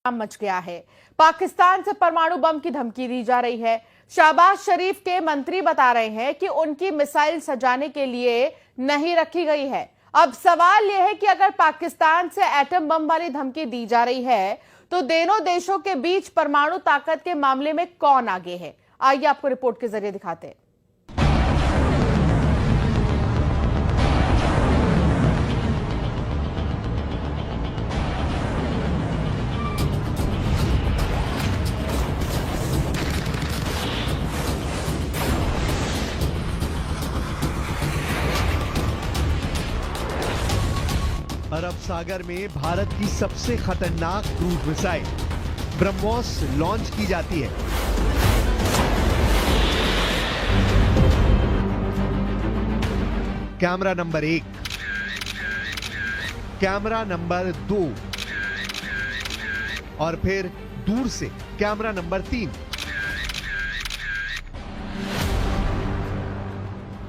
Much गया है। पाकिस्तान से परमाणु बम की धमकी दी जा रही है। शहबाज शरीफ के मंत्री बता रहे हैं कि उनकी मिसाइल सजाने के लिए नहीं रखी गई है। अब सवाल यह है कि अगर पाकिस्तान से एटम बम वाली धमकी दी जा रही है तो दोनों देशों के बीच परमाणु ताकत के मामले में कौन आगे है? आइए आपको रिपोर्ट के जरिए दिखाते हैं। अरब सागर में भारत की सबसे खतरनाक क्रूज मिसाइल ब्रह्मोस लॉन्च की जाती है। कैमरा नंबर 1, कैमरा नंबर 2 और फिर दूर से कैमरा नंबर 3।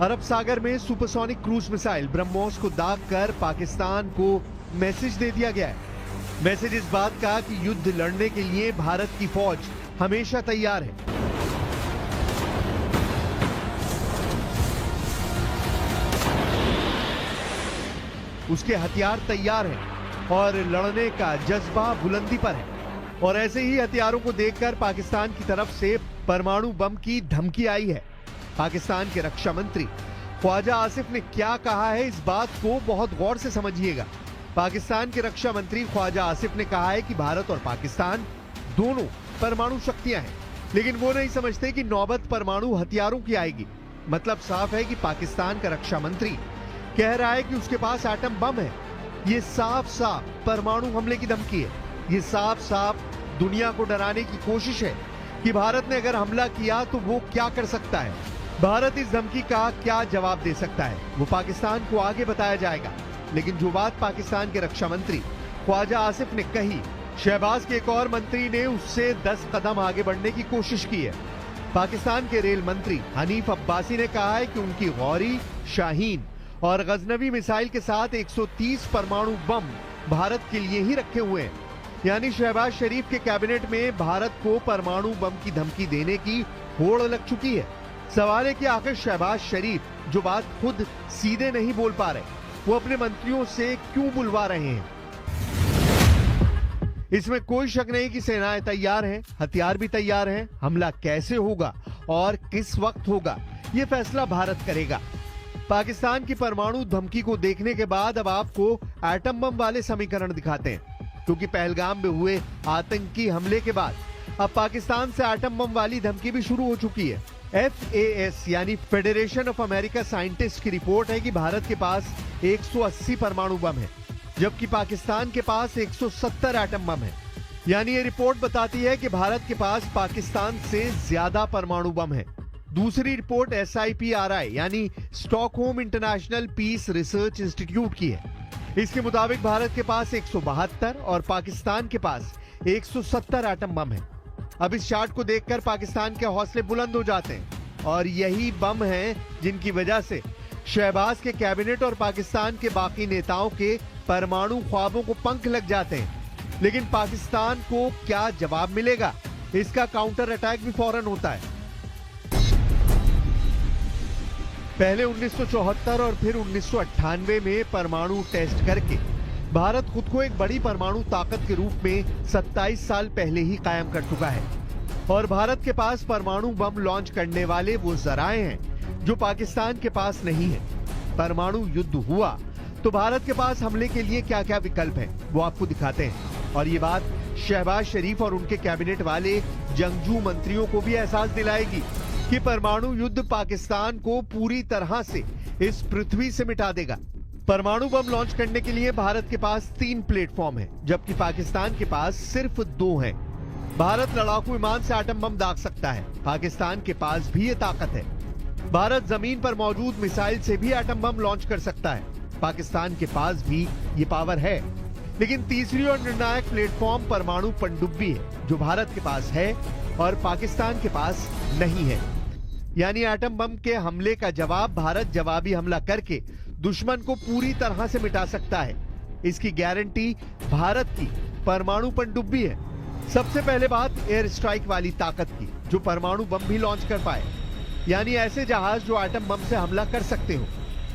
अरब सागर में सुपरसोनिक क्रूज मिसाइल ब्रह्मोस को दाग कर पाकिस्तान को मैसेज दे दिया गया है। मैसेज इस बात का कि युद्ध लड़ने के लिए भारत की फौज हमेशा तैयार है। उसके हथियार तैयार हैं और लड़ने का जज्बा बुलंदी पर है। और ऐसे ही हथियारों को देखकर पाकिस्तान की तरफ से परमाणु बम की धमकी आई है। पाकिस्तान के रक्षा मंत्री ख्वाजा आसिफ ने क्या कहा है, इस बात को बहुत गौर से समझिएगा। पाकिस्तान के रक्षा मंत्री ख्वाजा आसिफ ने कहा है कि भारत और पाकिस्तान दोनों परमाणु शक्तियां हैं, लेकिन वो नहीं समझते कि नौबत परमाणु हथियारों की आएगी। मतलब साफ है कि पाकिस्तान का रक्षा मंत्री कह रहा है कि उसके पास एटम बम है। ये साफ साफ परमाणु हमले की धमकी है। ये साफ साफ दुनिया को डराने की कोशिश है कि भारत ने अगर हमला किया तो वो क्या कर सकता है। भारत इस धमकी का क्या जवाब दे सकता है, वो पाकिस्तान को आगे बताया जाएगा। लेकिन जो बात पाकिस्तान के रक्षा मंत्री ख्वाजा आसिफ ने कही, शहबाज के एक और मंत्री ने उससे 10 कदम आगे बढ़ने की कोशिश की है। पाकिस्तान के रेल मंत्री हनीफ अब्बासी ने कहा है कि उनकी गौरी, शाहीन और गजनवी मिसाइल के साथ 130 परमाणु बम भारत के लिए ही रखे हुए हैं। यानी शहबाज शरीफ के कैबिनेट में भारत को परमाणु बम की धमकी देने की होड़ लग चुकी है। सवाल है कि आखिर शहबाज शरीफ जो बात खुद सीधे नहीं बोल पा रहे, वो अपने मंत्रियों से क्यों बुलवा रहे हैं? इसमें कोई शक नहीं कि सेनाएं तैयार हैं, हथियार भी तैयार हैं। हमला कैसे होगा और किस वक्त होगा, ये फैसला भारत करेगा। पाकिस्तान की परमाणु धमकी को देखने के बाद अब आपको एटम बम वाले समीकरण दिखाते हैं, क्योंकि पहलगाम में हुए आतंकी हमले के बाद अब पाकिस्तान से एटम बम वाली धमकी भी शुरू हो चुकी है। FAS यानी फेडरेशन ऑफ अमेरिका साइंटिस्ट की रिपोर्ट है कि भारत के पास 180 परमाणु बम है, जबकि पाकिस्तान के पास 170 एटम बम है। यानी ये रिपोर्ट बताती है कि भारत के पास पाकिस्तान से ज्यादा परमाणु बम है। दूसरी रिपोर्ट SIPRI यानी Stockholm international peace research institute की है। इसके मुताबिक भारत के पास 172 और पाकिस्तान के पास 170 एटम बम है। अब इस चार्ट को देखकर पाकिस्तान के हौसले बुलंद हो जाते हैं और यही बम हैं जिनकी वजह से शहबाज के कैबिनेट और पाकिस्तान के बाकी नेताओं के परमाणु ख्वाबों को पंख लग जाते हैं। लेकिन पाकिस्तान को क्या जवाब मिलेगा, इसका काउंटर अटैक भी फौरन होता है। पहले 1974 और फिर 1998 में परमाणु टेस्ट करके भारत खुद को एक बड़ी परमाणु ताकत के रूप में 27 साल पहले ही कायम कर चुका है। और भारत के पास परमाणु बम लॉन्च करने वाले वो जराए हैं जो पाकिस्तान के पास नहीं है। परमाणु युद्ध हुआ तो भारत के पास हमले के लिए क्या क्या विकल्प हैं, वो आपको दिखाते हैं। और ये बात शहबाज शरीफ और उनके कैबिनेट वाले जंगजू मंत्रियों को भी एहसास दिलाएगी कि परमाणु युद्ध पाकिस्तान को पूरी तरह से इस पृथ्वी से मिटा देगा। परमाणु बम लॉन्च करने के लिए भारत के पास 3 प्लेटफॉर्म हैं, जबकि पाकिस्तान के पास सिर्फ 2 हैं। भारत लड़ाकू विमान से एटम बम दाग सकता है, पाकिस्तान के पास भी ये ताकत है। भारत जमीन पर मौजूद मिसाइल से भी एटम बम लॉन्च कर सकता है, पाकिस्तान के पास भी ये पावर है। लेकिन तीसरी और निर्णायक प्लेटफॉर्म परमाणु पनडुब्बी है, जो भारत के पास है और पाकिस्तान के पास नहीं है। यानी एटम बम के हमले का जवाब भारत जवाबी हमला करके दुश्मन को पूरी तरह से मिटा सकता है। इसकी गारंटी भारत की परमाणु पनडुब्बी है। सबसे पहले बात एयर स्ट्राइक वाली ताकत की, जो परमाणु बम भी लॉन्च कर पाए, यानी ऐसे जहाज जो एटम बम से हमला कर सकते हो।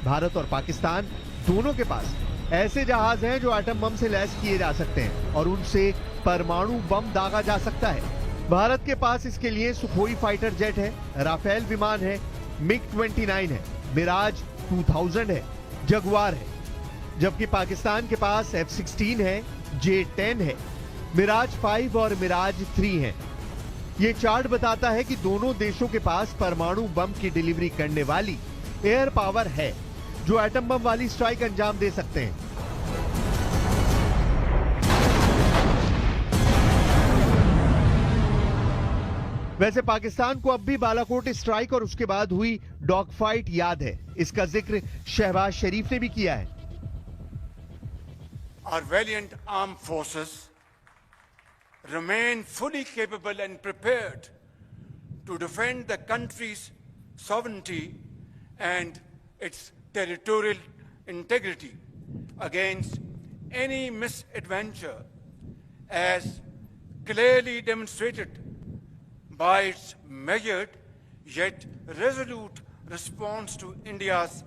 भारत और पाकिस्तान दोनों के पास ऐसे जहाज हैं जो एटम बम से लैस किए जा सकते हैं और उनसे परमाणु बम दागा जा सकता है। भारत के पास इसके लिए सुखोई फाइटर जेट है, राफेल विमान है, मिग-29 है, मिराज 2000 है, जगुआर है। जबकि पाकिस्तान के पास F-16 है, J-10 है, मिराज 5 और मिराज 3 है। ये चार्ट बताता है कि दोनों देशों के पास परमाणु बम की डिलीवरी करने वाली एयर पावर है, जो एटम बम वाली स्ट्राइक अंजाम दे सकते हैं। वैसे पाकिस्तान को अब भी बालाकोट स्ट्राइक और उसके बाद हुई डॉग फाइट याद है। इसका जिक्र शहबाज शरीफ ने भी किया है। Our valiant armed forces remain fully capable and prepared to defend the country's sovereignty and its territorial integrity against any misadventure, as clearly demonstrated by its measured yet resolute response to India's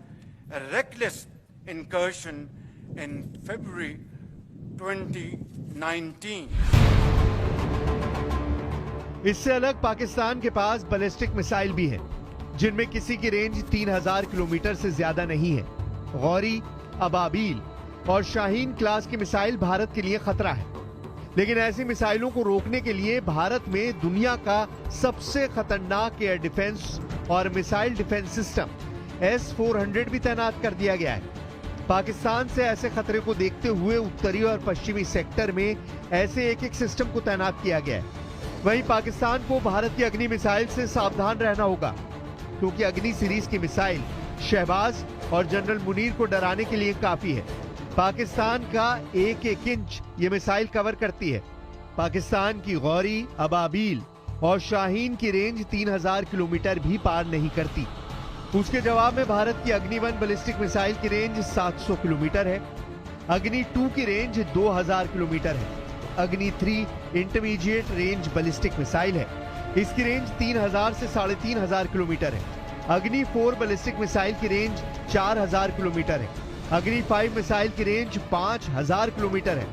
reckless incursion in February 2019. इससे अलग पाकिस्तान के पास ballistic missile भी हैं, जिनमें किसी की range 3000 kilometre से ज्यादा नहीं है। गौरी, अबाबील और शाहीन क्लास की मिसाइल भारत के लिए खतरा है, लेकिन ऐसी मिसाइलों को रोकने के लिए भारत में दुनिया का सबसे खतरनाक एयर डिफेंस और मिसाइल डिफेंस सिस्टम S-400 भी तैनात कर दिया गया है। पाकिस्तान से ऐसे खतरे को देखते हुए उत्तरी और पश्चिमी सेक्टर में ऐसे एक सिस्टम को तैनात किया गया है। वहीं पाकिस्तान को भारत की अग्नि मिसाइल से सावधान रहना होगा, क्योंकि अग्नि सीरीज की मिसाइल शहबाज और जनरल मुनीर को डराने के लिए काफी है। पाकिस्तान का एक इंच ये मिसाइल कवर करती है। पाकिस्तान की गौरी, अबाबील और शाहीन की रेंज 3000 किलोमीटर भी पार नहीं करती। उसके जवाब में भारत की अग्नि 1 बैलिस्टिक मिसाइल की रेंज 700 किलोमीटर है, अग्नि 2 की रेंज 2000 किलोमीटर है, अग्नि 3 इंटरमीडिएट रेंज बैलिस्टिक मिसाइल है, इसकी रेंज 3000 से 3500 किलोमीटर है, अग्नि 4 बैलिस्टिक मिसाइल की रेंज 4000 किलोमीटर है, अग्नि 5 मिसाइल की रेंज 5000 किलोमीटर है,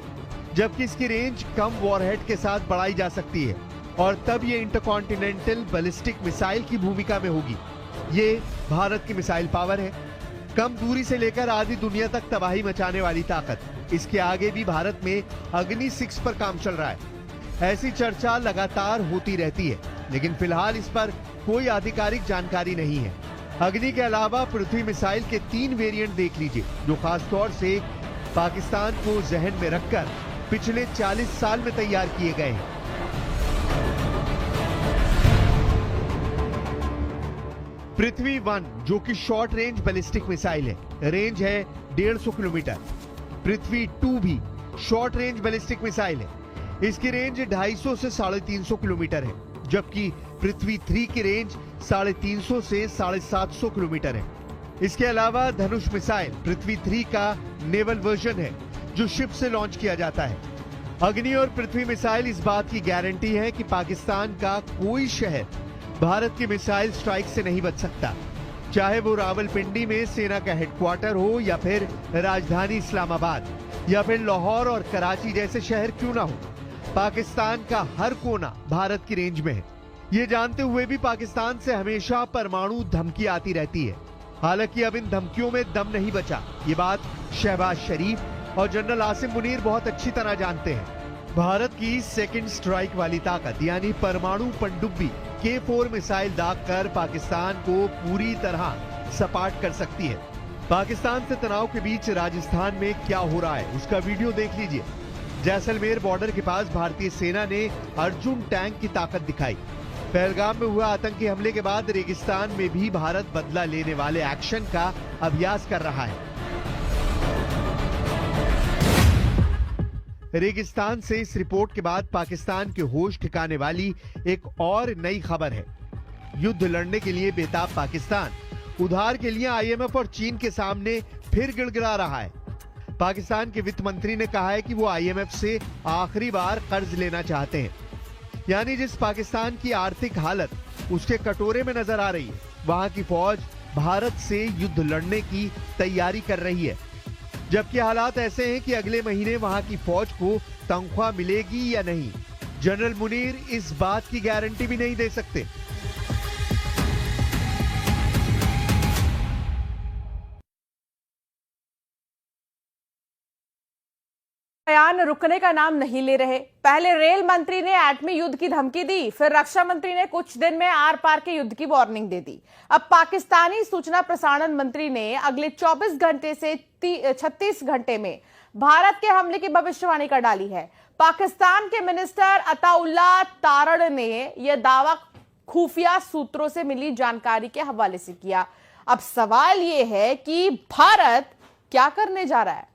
जबकि इसकी रेंज कम वॉरहेड के साथ बढ़ाई जा सकती है और तब ये इंटरकॉन्टिनेंटल बैलिस्टिक मिसाइल की भूमिका में होगी। ये भारत की मिसाइल पावर है, कम दूरी से लेकर आधी दुनिया तक तबाही मचाने वाली ताकत। इसके आगे भी भारत में अग्नि 6 पर काम चल रहा है। ऐसी चर्चा लगातार होती रहती है, लेकिन फिलहाल इस पर कोई आधिकारिक जानकारी नहीं है। अग्नि के अलावा पृथ्वी मिसाइल के 3 वेरिएंट देख लीजिए, जो खासतौर से पाकिस्तान को जहन में रखकर पिछले 40 साल में तैयार किए गए हैं। पृथ्वी 1 जो कि शॉर्ट रेंज बैलिस्टिक मिसाइल है, रेंज है 150 किलोमीटर। पृथ्वी 2 भी शॉर्ट रेंज बैलिस्टिक मिसाइल है, इसकी रेंज 250 से 350 किलोमीटर है, जबकि पृथ्वी 3 की रेंज 350 से 750 किलोमीटर है। इसके अलावा धनुष मिसाइल पृथ्वी 3 का नेवल वर्जन है, जो शिप से लॉन्च किया जाता है। अग्नि और पृथ्वी मिसाइल इस बात की गारंटी है कि पाकिस्तान का कोई शहर भारत की मिसाइल स्ट्राइक से नहीं बच सकता, चाहे वो रावलपिंडी में सेना का हेडक्वार्टर हो, या फिर राजधानी इस्लामाबाद, या फिर लाहौर और कराची जैसे शहर क्यों ना हो। पाकिस्तान का हर कोना भारत की रेंज में है। ये जानते हुए भी पाकिस्तान से हमेशा परमाणु धमकी आती रहती है। हालांकि अब इन धमकियों में दम नहीं बचा, ये बात शहबाज शरीफ और जनरल आसिम मुनीर बहुत अच्छी तरह जानते हैं। भारत की सेकंड स्ट्राइक वाली ताकत यानी परमाणु पनडुब्बी K-4 मिसाइल दागकर पाकिस्तान को पूरी तरह सपाट कर सकती है। पाकिस्तान से तनाव के बीच राजस्थान में क्या हो रहा है, उसका वीडियो देख लीजिए। जैसलमेर बॉर्डर के पास भारतीय सेना ने अर्जुन टैंक की ताकत दिखाई। पहलगाम में हुआ आतंकी हमले के बाद रेगिस्तान में भी भारत बदला लेने वाले एक्शन का अभ्यास कर रहा है। रेगिस्तान से इस रिपोर्ट के बाद पाकिस्तान के होश ठिकाने वाली एक और नई खबर है। युद्ध लड़ने के लिए बेताब पाकिस्तान उधार के लिए IMF और चीन के सामने फिर गिड़गिड़ा रहा है। पाकिस्तान के वित्त मंत्री ने कहा है कि वो IMF से आखिरी बार कर्ज लेना चाहते हैं। यानी जिस पाकिस्तान की आर्थिक हालत उसके कटोरे में नजर आ रही है, वहां की फौज भारत से युद्ध लड़ने की तैयारी कर रही है। जबकि हालात ऐसे हैं कि अगले महीने वहां की फौज को तनख्वाह मिलेगी या नहीं, जनरल मुनीर इस बात की गारंटी भी नहीं दे सकते। बयान रुकने का नाम नहीं ले रहे। पहले रेल मंत्री ने एटमी युद्ध की धमकी दी, फिर रक्षा मंत्री ने कुछ दिन में आर पार के युद्ध की वार्निंग दे दी। अब पाकिस्तानी सूचना प्रसारण मंत्री ने अगले 24 घंटे से 36 घंटे में भारत के हमले की भविष्यवाणी कर डाली है। पाकिस्तान के मिनिस्टर अताउल्लाह तारड़ ने यह दावा खुफिया सूत्रों से मिली जानकारी के हवाले से किया। अब सवाल यह है कि भारत क्या करने जा रहा है।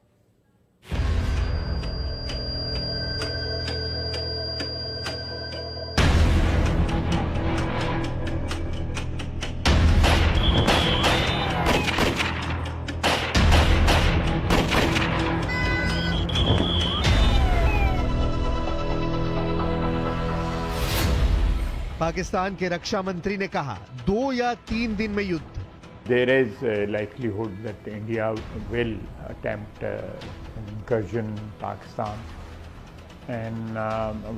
पाकिस्तान के रक्षा मंत्री ने कहा 2 या 3 दिन में युद्ध। There is a likelihood that India will attempt incursion in Pakistan and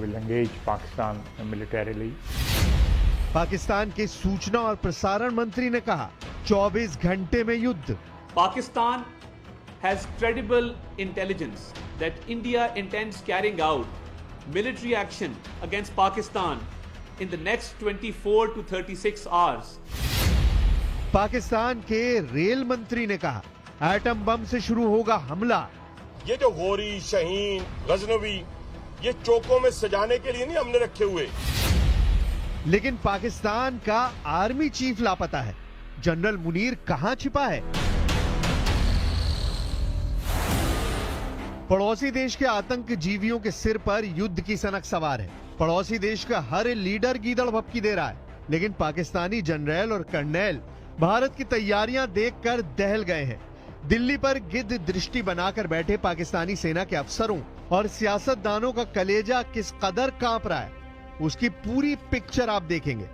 will engage Pakistan militarily. Pakistan के सूचना और प्रसारण मंत्री ने कहा 24 घंटे में युद्ध। Pakistan has credible intelligence that India intends carrying out military action against Pakistan in the next 24 to 36 hours. Pakistan के रेल मंत्री ने कहा एटम बम से शुरू होगा हमला। ये जो गोरी, शहीन, गजनवी, ये चौकों में सजाने के लिए नहीं हमने रखे हुए। लेकिन पाकिस्तान का आर्मी चीफ लापता है। जनरल मुनीर कहां छिपा है? पड़ोसी देश के आतंकजीवियों के सिर पर युद्ध की सनक सवार है। पड़ोसी देश का हर लीडर गीदड़ भपकी दे रहा है, लेकिन पाकिस्तानी जनरल और कर्नल भारत की तैयारियां देखकर दहल गए हैं। दिल्ली पर गिद्ध दृष्टि बनाकर बैठे पाकिस्तानी सेना के अफसरों और सियासतदानों का कलेजा किस कदर कांप रहा है, उसकी पूरी पिक्चर आप देखेंगे।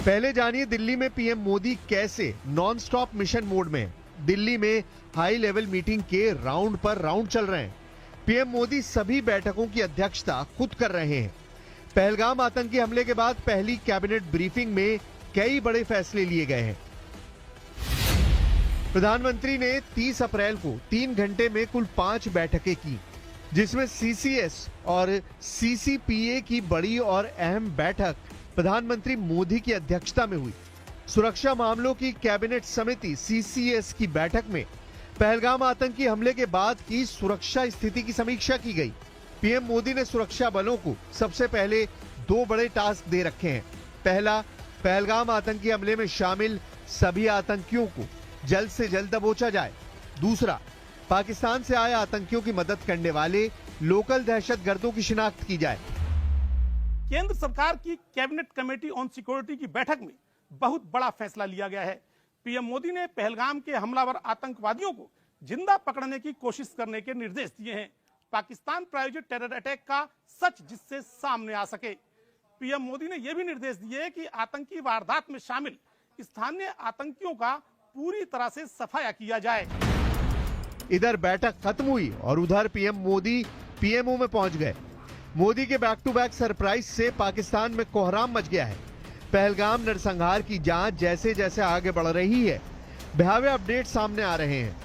पहले जानिए दिल्ली में पीएम मोदी कैसे नॉन स्टॉप मिशन मोड में हैं। दिल्ली में हाई लेवल मीटिंग के राउंड पर राउंड चल रहे हैं। पीएम मोदी सभी बैठकों की अध्यक्षता खुद कर रहे हैं। पहलगाम आतंकी हमले के बाद पहली कैबिनेट ब्रीफिंग में कई बड़े फैसले लिए गए हैं। प्रधानमंत्री ने 30 अप्रैल को 3 घंटे में कुल 5 बैठकें की, जिसमें सीसीएस और सीसीपीए की बड़ी और अहम बैठक प्रधानमंत्री मोदी की अध्यक्षता में हुई। सुरक्षा मामलों की कैबिनेट समिति सीसीएस की बैठक में पहलगाम आतंकी हमले के बाद की सुरक्षा स्थिति की समीक्षा की गई। पीएम मोदी ने सुरक्षा बलों को सबसे पहले 2 बड़े टास्क दे रखे हैं। पहला, पहलगाम आतंकी हमले में शामिल सभी आतंकियों को जल्द से जल्द दबोचा जाए। दूसरा, पाकिस्तान से आए आतंकियों की मदद करने वाले लोकल दहशतगर्दों की शिनाख्त की जाए। केंद्र सरकार की कैबिनेट कमेटी ऑन सिक्योरिटी की बैठक में बहुत बड़ा फैसला लिया गया है। पीएम मोदी ने पहलगाम के हमलावर आतंकवादियों को जिंदा पकड़ने की कोशिश करने के निर्देश दिए हैं। पाकिस्तान प्रायोजित टेरर अटैक का सच जिससे सामने आ सके। पीएम मोदी ने यह भी निर्देश दिए कि आतंकी वारदात में शामिल स्थानीय आतंकियों का पूरी तरह से सफाया किया जाए। इधर बैठक खत्म हुई और उधर पीएम मोदी पीएमओ में पहुंच गए। मोदी के बैक टू बैक सरप्राइज से पाकिस्तान में कोहराम मच गया है। पहलगाम नरसंहार की जांच जैसे जैसे आगे बढ़ रही है, भयावह अपडेट सामने आ रहे हैं।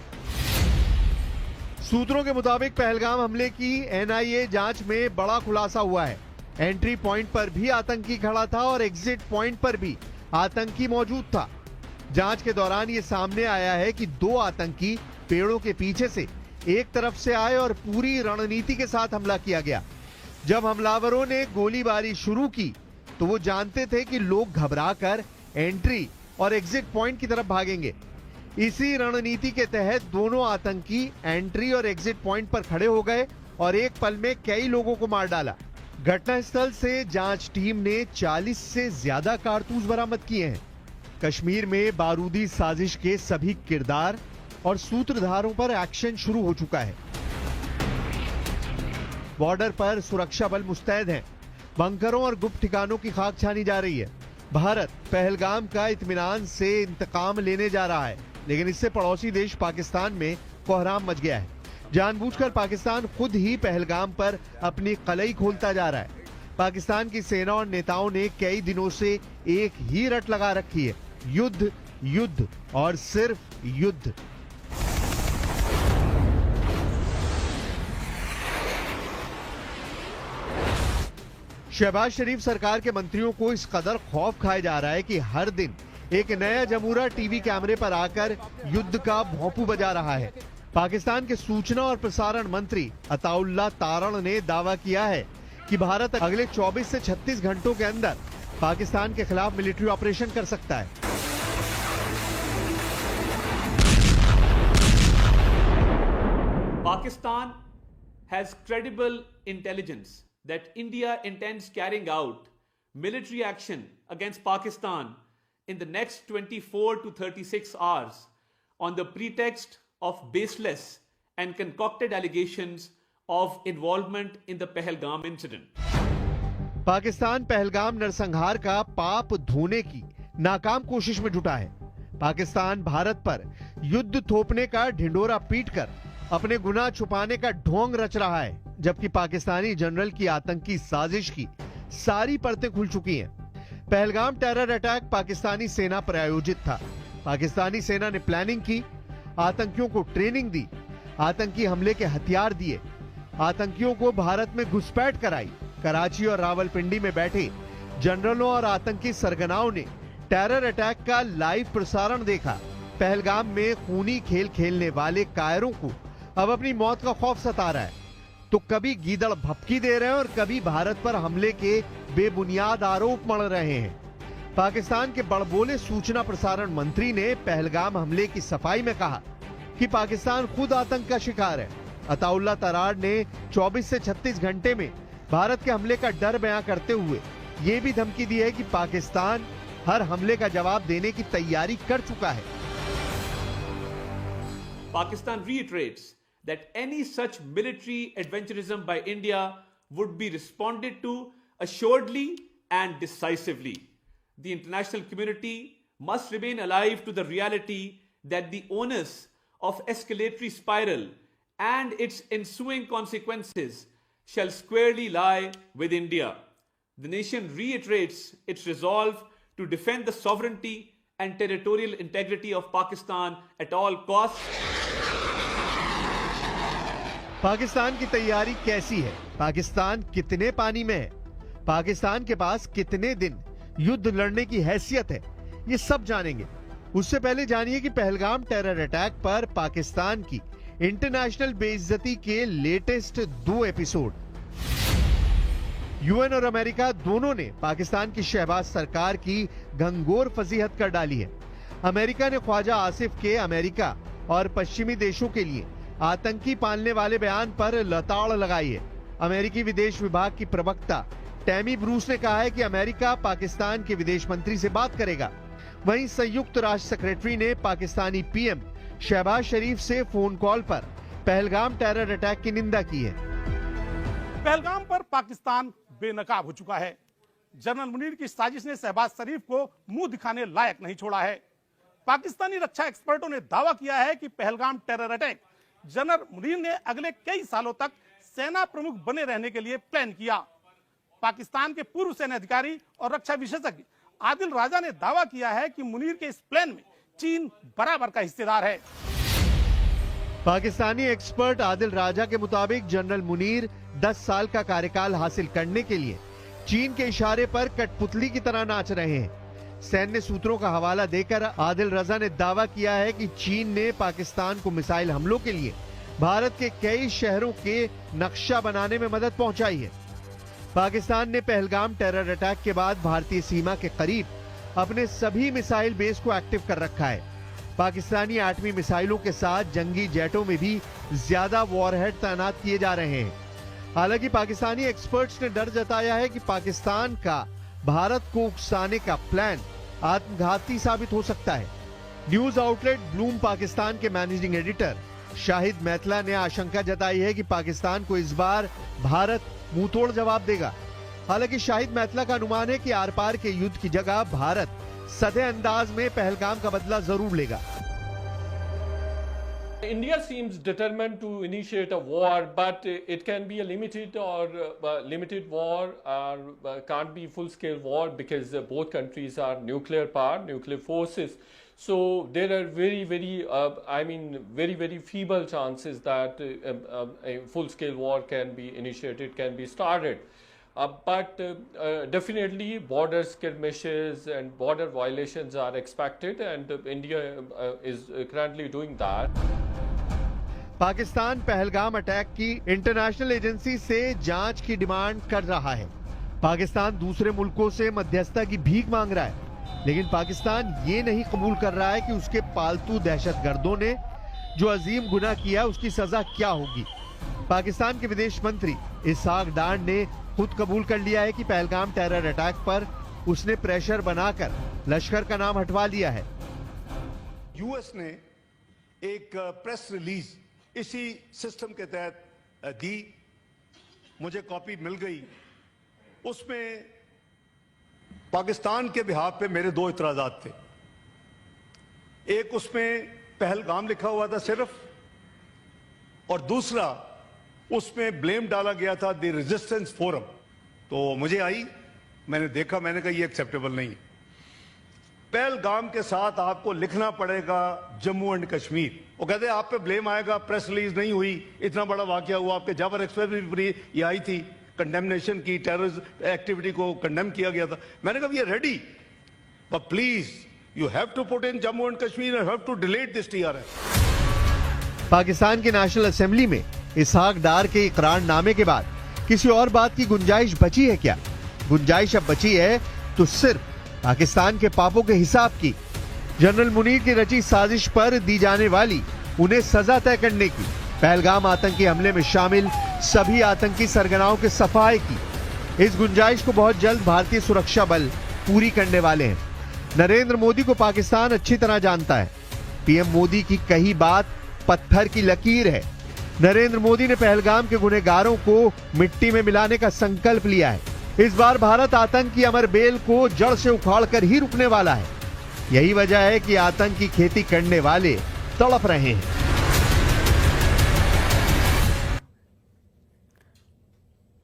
सूत्रों के मुताबिक पहलगाम हमले की एनआईए जांच में बड़ा खुलासा हुआ है। एंट्री पॉइंट पर भी आतंकी खड़ा था और एग्जिट पॉइंट पर भी आतंकी मौजूद था। जांच के दौरान ये सामने आया है कि 2 आतंकी पेड़ों के पीछे से एक तरफ से आए और पूरी रणनीति के साथ हमला किया गया। जब हमलावरों ने गोलीबारी शुरू की तो वो जानते थे कि लोग घबराकर एंट्री और एग्जिट पॉइंट की तरफ भागेंगे। इसी रणनीति के तहत दोनों आतंकी एंट्री और एग्जिट पॉइंट पर खड़े हो गए और एक पल में कई लोगों को मार डाला। घटनास्थल से जांच टीम ने 40 से ज्यादा कारतूस बरामद किए हैं। कश्मीर में बारूदी साजिश के सभी किरदार और सूत्रधारों पर एक्शन शुरू हो चुका है। बॉर्डर पर सुरक्षा बल मुस्तैद हैं। बंकरों और गुप्त ठिकानों की खाक छानी जा रही है। भारत पहलगाम का इत्मीनान से इंतकाम लेने जा रहा है, लेकिन इससे पड़ोसी देश पाकिस्तान में कोहराम मच गया है। जानबूझकर पाकिस्तान खुद ही पहलगाम पर अपनी कलई खोलता जा रहा है। पाकिस्तान की सेना और नेताओं ने कई दिनों से एक ही रट लगा रखी है, युद्ध, युद्ध और सिर्फ युद्ध। शहबाज शरीफ सरकार के मंत्रियों को इस कदर खौफ खाया जा रहा है कि हर दिन एक नया जमूरा टीवी कैमरे पर आकर युद्ध का भोंपू बजा रहा है। पाकिस्तान के सूचना और प्रसारण मंत्री अताउल्लाह तारण ने दावा किया है कि भारत अगले 24 से 36 घंटों के अंदर पाकिस्तान के खिलाफ मिलिट्री ऑपरेशन कर सकता है। Pakistan has credible intelligence that India intends carrying out military action against Pakistan in the next 24 to 36 hours on the pretext of baseless and concocted allegations of involvement in the Pahalgam incident. Pakistan Pahalgam नरसंहार का पाप धोने की नाकाम कोशिश में जुटा है। पाकिस्तान भारत पर युद्ध थोपने का ढिंडोरा पीटकर अपने गुनाह छुपाने का ढोंग रच रहा है, जबकि पाकिस्तानी जनरल की आतंकी साजिश की सारी परतें खुल चुकी हैं। पहलगाम टेरर अटैक पाकिस्तानी सेना पर आयोजित था। पाकिस्तानी सेना ने प्लानिंग की, आतंकियों को ट्रेनिंग दी, आतंकी हमले के हथियार दिए, आतंकियों को भारत में घुसपैठ कराई। कराची और रावलपिंडी में बैठे जनरलों और आतंकी सरगनाओं ने टेरर अटैक का लाइव प्रसारण देखा। पहलगाम में खूनी खेल खेलने वाले कायरों को अब अपनी मौत का खौफ सता रहा है, तो कभी गीदड़ भपकी दे रहे हैं और कभी भारत पर हमले के बेबुनियाद आरोप मढ़ रहे हैं। पाकिस्तान के बड़बोले सूचना प्रसारण मंत्री ने पहलगाम हमले की सफाई में कहा कि पाकिस्तान खुद आतंक का शिकार है। अताउल्लाह तरार ने 24 से 36 घंटे में भारत के हमले का डर बयां करते हुए यह भी धमकी दी है कि पाकिस्तान हर हमले का जवाब देने की तैयारी कर चुका है। Pakistan reiterates that any such military adventurism by India would be responded to assuredly and decisively. The international community must remain alive to the reality that the onus of escalatory spiral and its ensuing consequences shall squarely lie with India. The nation reiterates its resolve to defend the sovereignty and territorial integrity of Pakistan at all costs. Pakistan की तैयारी कैसी है? पाकिस्तान कितने पानी में है? पाकिस्तान के पास कितने दिन युद्ध लड़ने की हैसियत है? ये सब जानेंगे। उससे पहले जानिए कि पहलगाम टेरर अटैक पर पाकिस्तान की इंटरनेशनल बेइज्जती के लेटेस्ट 2 एपिसोड। यूएन और अमेरिका दोनों ने पाकिस्तान की शहबाज सरकार की घंघोर फजीहत कर डाली है। अमेरिका ने ख्वाजा आसिफ के अमेरिका और पश्चिमी देशों के लिए आतंकी पालने वाले बयान पर लताड़ लगाई है। अमेरिकी विदेश विभाग की प्रवक्ता टैमी ब्रूस ने कहा है कि अमेरिका पाकिस्तान के विदेश मंत्री से बात करेगा। वहीं संयुक्त राष्ट्र सेक्रेटरी ने पाकिस्तानी पीएम शहबाज शरीफ से फोन कॉल पर पहलगाम टेरर अटैक की निंदा की है। पहलगाम पर पाकिस्तान बेनकाब हो चुका है। जनरल मुनीर की साजिश ने शहबाज शरीफ को मुंह दिखाने लायक नहीं छोड़ा है। पाकिस्तानी रक्षा एक्सपर्टों ने दावा किया है कि Pahalgam terror attack general Munir ने अगले कई सालों तक सेना प्रमुख बने रहने के लिए प्लान किया। पाकिस्तान के पूर्व सेना अधिकारी और रक्षा विशेषज्ञ आदिल राजा ने दावा किया है कि मुनीर के इस प्लान में चीन बराबर का हिस्सेदार है। पाकिस्तानी एक्सपर्ट आदिल राजा के मुताबिक जनरल मुनीर 10 साल का कार्यकाल हासिल करने के लिए चीन के इशारे पर कठपुतली की तरह नाच रहे हैं। सैन्य सूत्रों का हवाला देकर आदिल रजा ने दावा किया है कि चीन ने पाकिस्तान को मिसाइल हमलों के लिए भारत के कई शहरों के नक्शा बनाने में मदद पहुंचाई है। पाकिस्तान ने पहलगाम टेरर अटैक के बाद भारतीय सीमा के करीब अपने सभी मिसाइल बेस को एक्टिव कर रखा है। पाकिस्तानी एटमी मिसाइलों के साथ जंगी जेटों में भी ज्यादा वॉरहेड तैनात किए जा रहे हैं। हालांकि पाकिस्तानी एक्सपर्ट्स ने डर जताया है कि पाकिस्तान का भारत को उकसाने का प्लान आत्मघाती साबित हो सकता है। न्यूज आउटलेट ब्लूम पाकिस्तान के मैनेजिंग एडिटर शाहिद मैतला ने आशंका जताई है कि पाकिस्तान को इस बार भारत मुंहतोड़ जवाब देगा। हालांकि शाहिद मैतला का अनुमान है कि आर पार के युद्ध की जगह भारत सधे अंदाज में पहलगाम का बदला जरूर लेगा। India seems determined to initiate a war, but it can be a limited war, or can't be full-scale war because both countries are nuclear power, nuclear forces. So there are very feeble chances that a full-scale war can be initiated, can be started. But definitely border skirmishes and border violations are expected, and India is currently doing that. Pakistan Pahalgam attack की international agency से जांच की demand कर रहा है। पाकिस्तान दूसरे मुल्कों से मध्यस्थता की भीख मांग रहा है, लेकिन पाकिस्तान ये नहीं कबूल कर रहा है कि उसके पालतू दहशतगर्दों ने जो अजीम गुनाह किया उसकी सजा क्या होगी। पाकिस्तान के विदेश मंत्री इसहाक डार ने खुद कबूल कर लिया है कि पहलगाम टेरर अटैक पर उसने प्रेशर बनाकर लश्कर का नाम हटवा लिया है। यूएस ने एक प्रेस रिलीज इसी सिस्टम के तहत दी, मुझे कॉपी मिल गई। उसमें पाकिस्तान के बिहाफ पे मेरे दो इतराजात थे। एक उसमें पहलगाम लिखा हुआ था सिर्फ, और दूसरा उसमें ब्लेम डाला गया था द रेजिस्टेंस फोरम। तो मुझे आई, मैंने देखा, मैंने कहा ये एक्सेप्टेबल नहीं। पहलगाम के साथ आपको लिखना पड़ेगा जम्मू एंड कश्मीर। वो कहते हैं आप पे ब्लेम आएगा, प्रेस रिलीज नहीं हुई, इतना बड़ा वाकया हुआ। आपके जाबर एक्सप्रेस भी ये आई थी, कंडेमनेशन की, टेररिस्ट एक्टिविटी को कंडेम किया गया था। मैंने कहा we are ready, but please you have to put in Jammu and Kashmir and have to delete this TRF। Pakistan की नेशनल असेंबली में इसहाक डार के इकरारनामे के बाद किसी और बात की गुंजाइश बची है क्या? गुंजाइश अब बची है तो सिर्फ पाकिस्तान के पापों के हिसाब की। जनरल मुनीर की रची साजिश पर दी जाने वाली उन्हें सजा तय करने की, पहलगाम आतंकी हमले में शामिल सभी आतंकी सरगनाओं के सफाए की। इस गुंजाइश को बहुत जल्द भारतीय सुरक्षा बल पूरी करने वाले हैं। नरेंद्र मोदी को पाकिस्तान अच्छी तरह जानता है। पीएम मोदी की कही बात पत्थर की लकीर है। नरेंद्र मोदी ने पहलगाम के गुनहगारों को मिट्टी में मिलाने का संकल्प लिया है। इस बार भारत आतंक की अमर बेल को जड़ से उखाड़कर ही रुकने वाला है। यही वजह है कि आतंक की खेती करने वाले तड़प रहे हैं।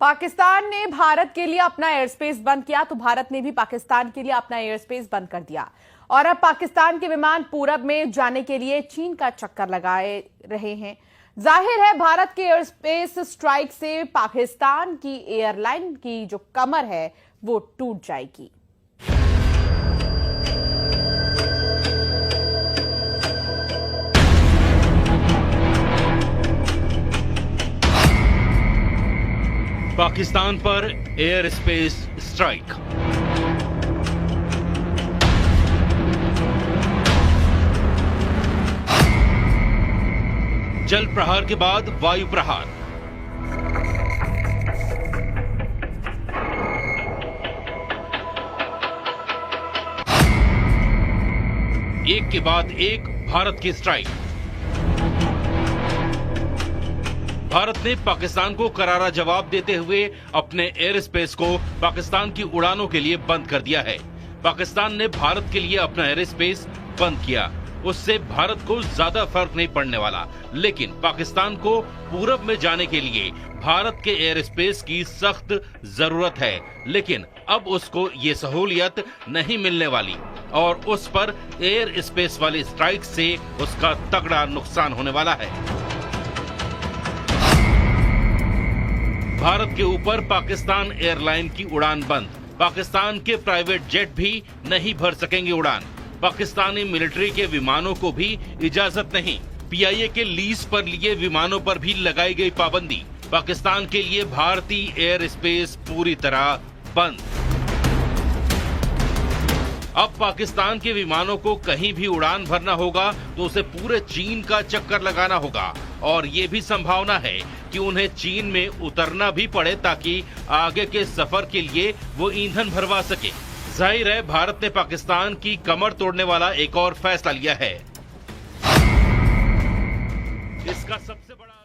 पाकिस्तान ने भारत के लिए अपना एयर स्पेस बंद किया तो भारत ने भी पाकिस्तान के लिए अपना एयर स्पेस बंद कर दिया, और अब पाकिस्तान के विमान पूरब में जाने के लिए चीन का चक्कर लगाए रहे हैं। जाहिर है भारत के एयर स्पेस स्ट्राइक से पाकिस्तान की एयरलाइन की जो कमर है वो टूट जाएगी। पाकिस्तान पर एयर स्पेस स्ट्राइक। जल प्रहार के बाद वायु प्रहार। एक के बाद एक भारत की स्ट्राइक। भारत ने पाकिस्तान को करारा जवाब देते हुए अपने एयर स्पेस को पाकिस्तान की उड़ानों के लिए बंद कर दिया है। पाकिस्तान ने भारत के लिए अपना एयर स्पेस बंद किया, उससे भारत को ज्यादा फर्क नहीं पड़ने वाला, लेकिन पाकिस्तान को पूरब में जाने के लिए भारत के एयर स्पेस की सख्त जरूरत है। लेकिन अब उसको ये सहूलियत नहीं मिलने वाली और उस पर एयर स्पेस वाली स्ट्राइक से उसका तगड़ा नुकसान होने वाला है। भारत के ऊपर पाकिस्तान एयरलाइन की उड़ान बंद। पाकिस्तान के प्राइवेट जेट भी नहीं भर सकेंगे उड़ान। पाकिस्तानी मिलिट्री के विमानों को भी इजाजत नहीं। पीआईए के लीज पर लिए विमानों पर भी लगाई गई पाबंदी। पाकिस्तान के लिए भारतीय एयर स्पेस पूरी तरह बंद। अब पाकिस्तान के विमानों को कहीं भी उड़ान भरना होगा तो उसे पूरे चीन का चक्कर लगाना होगा, और ये भी संभावना है कि उन्हें चीन में उतरना भी पड़े ताकि आगे के सफर के लिए वो ईंधन भरवा सके। जाहिर है भारत ने पाकिस्तान की कमर तोड़ने वाला एक और फैसला लिया है। इसका सबसे बड़ा